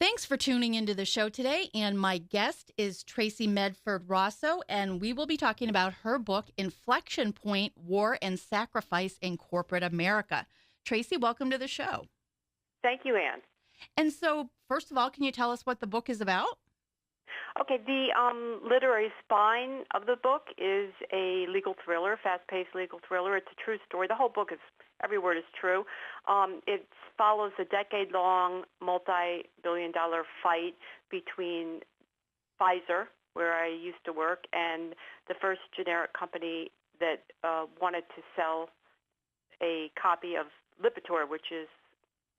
Thanks for tuning into the show today. And my guest is Traci Medford-Rosow, and we will be talking about her book, Inflection Point, War and Sacrifice in Corporate America. Traci, welcome to the show. Thank you, Ann. And so, first of all, can you tell us what the book is about? Okay, the literary spine of the book is a legal thriller, fast-paced legal thriller. It's a true story. The whole book is, every word is true. It follows a decade-long, multi-billion-dollar fight between Pfizer, where I used to work, and the first generic company that wanted to sell a copy of Lipitor, which is,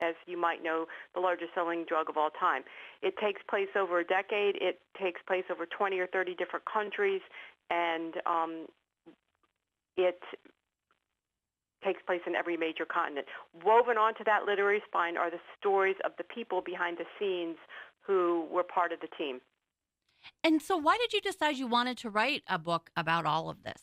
as you might know, the largest selling drug of all time. It takes place over a decade. It takes place over 20 or 30 different countries, and it takes place in every major continent. Woven onto that literary spine are the stories of the people behind the scenes who were part of the team. And so why did you decide you wanted to write a book about all of this?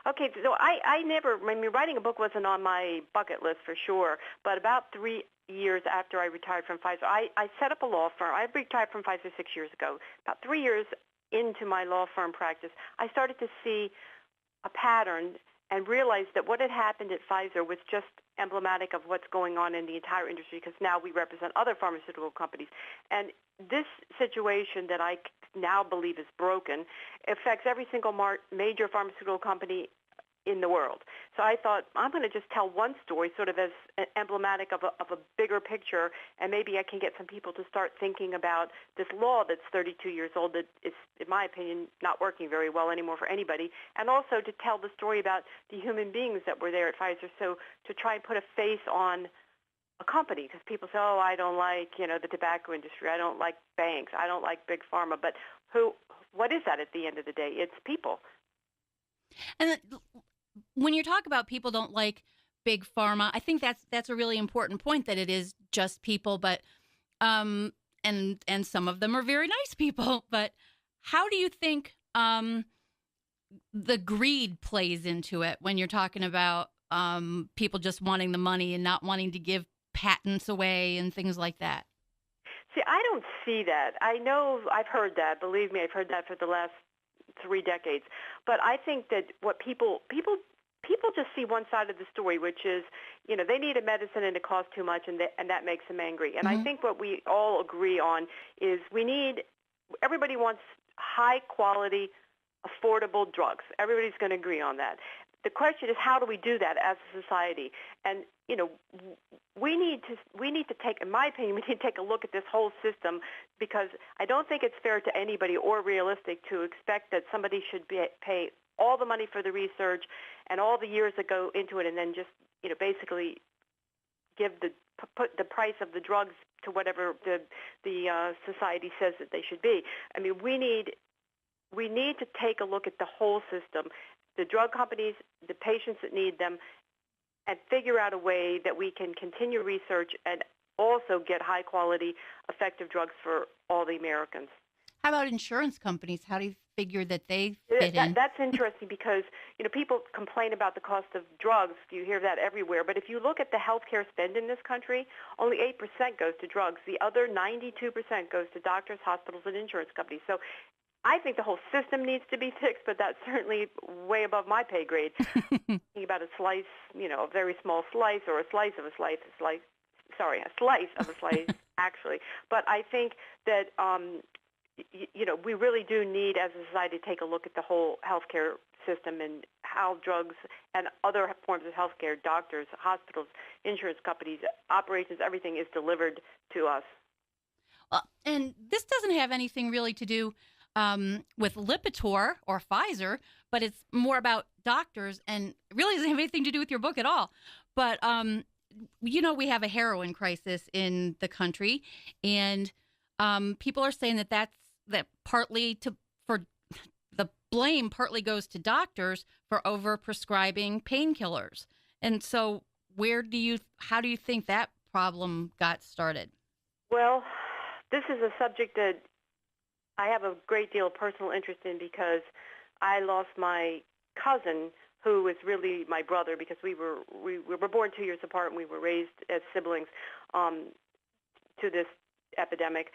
Okay, so I mean, writing a book wasn't on my bucket list for sure, but about 3 years after I retired from Pfizer, I set up a law firm. I retired from Pfizer 6 years ago. About 3 years into my law firm practice, I started to see a pattern and realized that what had happened at Pfizer was just emblematic of what's going on in the entire industry, because now we represent other pharmaceutical companies. And this situation that I now believe is broken affects every single major pharmaceutical company in the world. So I thought, I'm going to just tell one story sort of as emblematic of a bigger picture, and maybe I can get some people to start thinking about this law that's 32 years old that is, in my opinion, not working very well anymore for anybody, and also to tell the story about the human beings that were there at Pfizer, so to try and put a face on a company, because people say, oh, I don't like, the tobacco industry, I don't like banks, I don't like big pharma, but what is that at the end of the day? It's people. And when you talk about people don't like big pharma, I think that's a really important point, that it is just people, but and some of them are very nice people. But how do you think the greed plays into it when you're talking about people just wanting the money and not wanting to give patents away and things like that? See, I don't see that. I know I've heard that. Believe me, I've heard that for the last 3 decades. But I think that what people just see one side of the story, which is, they need a medicine and it costs too much, and that makes them angry. And I think what we all agree on is everybody wants high quality, affordable drugs. Everybody's going to agree on that. The question is, how do we do that as a society? And we need to take, in my opinion, we need to take a look at this whole system, because I don't think it's fair to anybody or realistic to expect that somebody should pay all the money for the research and all the years that go into it, and then just basically put the price of the drugs to whatever the society says that they should be. I mean, we need to take a look at the whole system, the drug companies, the patients that need them, and figure out a way that we can continue research and also get high-quality, effective drugs for all the Americans. How about insurance companies? How do you figure that they fit in? That's interesting, because people complain about the cost of drugs. You hear that everywhere. But if you look at the healthcare spend in this country, only 8% goes to drugs. The other 92% goes to doctors, hospitals, and insurance companies. So I think the whole system needs to be fixed, but that's certainly way above my pay grade. Thinking about a slice, a very small slice, or a slice of a slice, actually. But I think that, we really do need, as a society, to take a look at the whole healthcare system and how drugs and other forms of healthcare, doctors, hospitals, insurance companies, operations, everything is delivered to us. Well, and this doesn't have anything really to do with Lipitor or Pfizer, but it's more about doctors, and really doesn't have anything to do with your book at all. But, we have a heroin crisis in the country, and people are saying that partly for the blame partly goes to doctors for overprescribing painkillers. And so how do you think that problem got started? Well, this is a subject that I have a great deal of personal interest in, because I lost my cousin, who was really my brother, because we were born 2 years apart and we were raised as siblings, to this epidemic.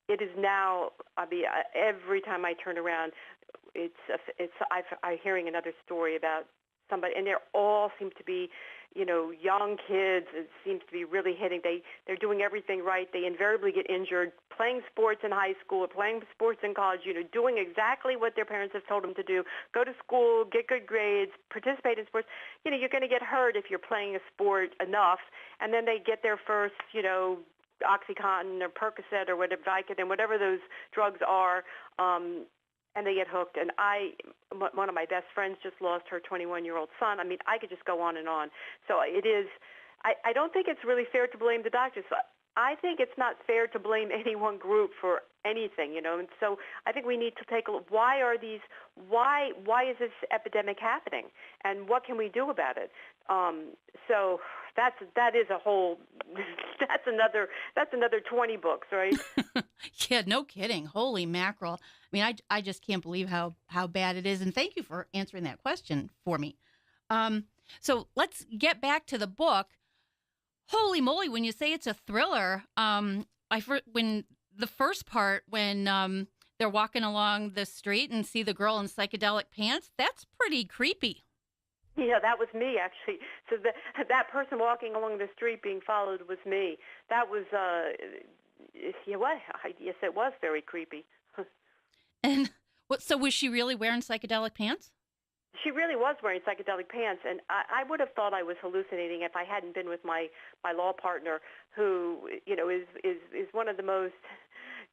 It is now. I mean, every time I turn around, I'm hearing another story about somebody, and they all seem to be, young kids. It seems to be really hitting. They're doing everything right. They invariably get injured playing sports in high school or playing sports in college, doing exactly what their parents have told them to do. Go to school, get good grades, participate in sports. You're going to get hurt if you're playing a sport enough, and then they get their first, OxyContin or Percocet or whatever, Vicodin, whatever those drugs are, and they get hooked. And one of my best friends just lost her 21-year-old son. I mean, I could just go on and on. So it is, I don't think it's really fair to blame the doctors. I think it's not fair to blame any one group for anything, and so I think we need to take a look. Why is this epidemic happening, and what can we do about it? So that is a whole, that's another 20 books, right? Yeah, no kidding. Holy mackerel. I mean, I just can't believe how bad it is. And thank you for answering that question for me. So let's get back to the book. Holy moly, when you say it's a thriller, when the first part, when they're walking along the street and see the girl in psychedelic pants, that's pretty creepy. Yeah, that was me, actually. So that person walking along the street being followed was me. That was, yes, it was very creepy. And so was she really wearing psychedelic pants? She really was wearing psychedelic pants, and I would have thought I was hallucinating if I hadn't been with my law partner, who, is one of the most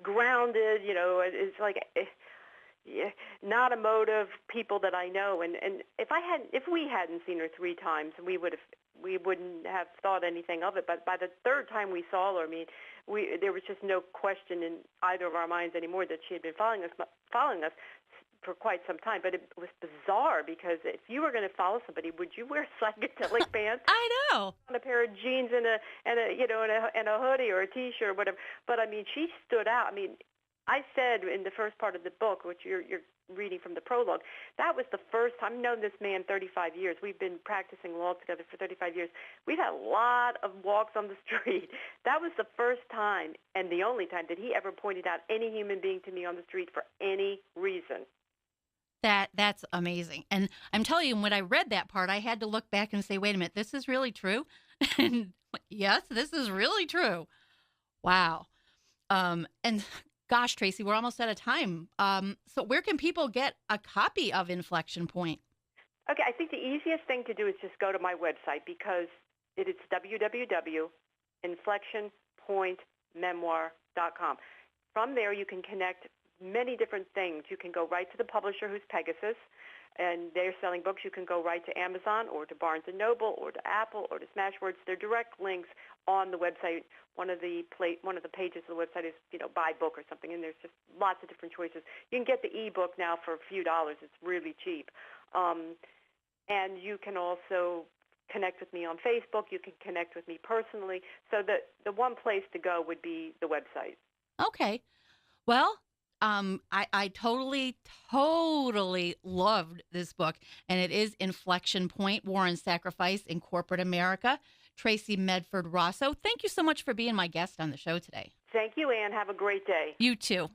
grounded, is like not emotive people that I know. And if we hadn't seen her 3 times, we wouldn't have thought anything of it. But by the third time we saw her, I mean, there was just no question in either of our minds anymore that she had been following us for quite some time. But it was bizarre, because if you were going to follow somebody, would you wear psychedelic pants? I know. On a pair of jeans and a hoodie or a T-shirt or whatever. But I mean, she stood out. I mean, I said in the first part of the book, which you're reading from the prologue, that was the first time. I've known this man 35 years. We've been practicing law together for 35 years. We've had a lot of walks on the street. That was the first time and the only time that he ever pointed out any human being to me on the street for any reason. That's amazing. And I'm telling you, when I read that part, I had to look back and say, wait a minute, this is really true? And yes, this is really true. Wow. And gosh, Traci, we're almost out of time. So where can people get a copy of Inflection Point? Okay, I think the easiest thing to do is just go to my website, because it's www.inflectionpointmemoir.com. From there, you can connect many different things. You can go right to the publisher, who's Pegasus, and they're selling books. You can go right to Amazon or to Barnes & Noble or to Apple or to Smashwords. They're direct links on the website. One of the pages of the website is, buy book or something, and there's just lots of different choices. You can get the e-book now for a few dollars. It's really cheap. And you can also connect with me on Facebook. You can connect with me personally. So the one place to go would be the website. Okay. Well, I totally loved this book, and it is Inflection Point, War and Sacrifice in Corporate America. Traci Medford-Rosow, thank you so much for being my guest on the show today. Thank you, Ann. Have a great day. You too.